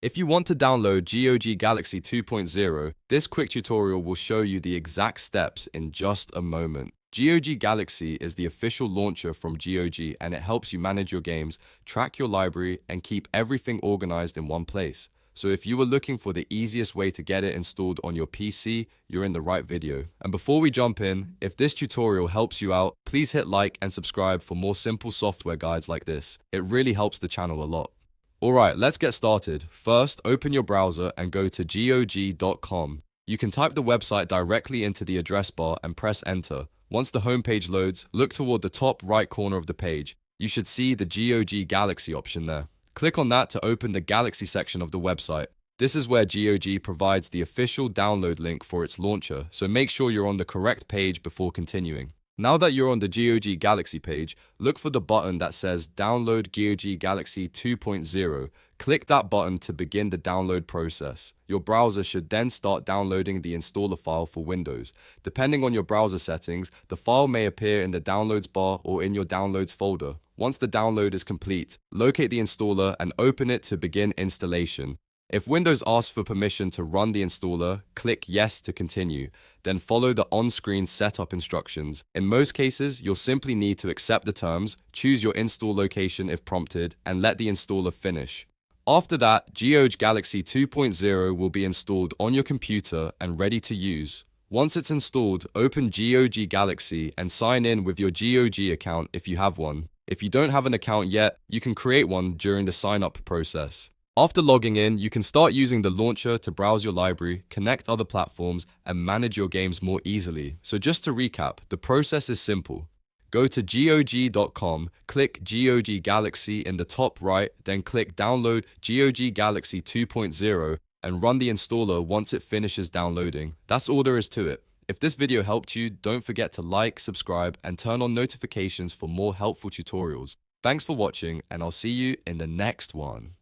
If you want to download GOG Galaxy 2.0, this quick tutorial will show you the exact steps in just a moment. GOG Galaxy is the official launcher from GOG, and it helps you manage your games, track your library, and keep everything organized in one place. So if you were looking for the easiest way to get it installed on your PC, you're in the right video. And before we jump in, if this tutorial helps you out, please hit like and subscribe for more simple software guides like this. It really helps the channel a lot. Alright, let's get started. First, open your browser and go to GOG.com. You can type the website directly into the address bar and press enter. Once the homepage loads, look toward the top right corner of the page. You should see the GOG Galaxy option there. Click on that to open the Galaxy section of the website. This is where GOG provides the official download link for its launcher, so make sure you're on the correct page before continuing. Now that you're on the GOG Galaxy page, look for the button that says Download GOG Galaxy 2.0. Click that button to begin the download process. Your browser should then start downloading the installer file for Windows. Depending on your browser settings, the file may appear in the Downloads bar or in your Downloads folder. Once the download is complete, locate the installer and open it to begin installation. If Windows asks for permission to run the installer, click Yes to continue, then follow the on-screen setup instructions. In most cases, you'll simply need to accept the terms, choose your install location if prompted, and let the installer finish. After that, GOG Galaxy 2.0 will be installed on your computer and ready to use. Once it's installed, open GOG Galaxy and sign in with your GOG account if you have one. If you don't have an account yet, you can create one during the sign-up process. After logging in, you can start using the launcher to browse your library, connect other platforms, and manage your games more easily. So just to recap, the process is simple. Go to GOG.com, click GOG Galaxy in the top right, then click Download GOG Galaxy 2.0 and run the installer once it finishes downloading. That's all there is to it. If this video helped you, don't forget to like, subscribe, and turn on notifications for more helpful tutorials. Thanks for watching, and I'll see you in the next one.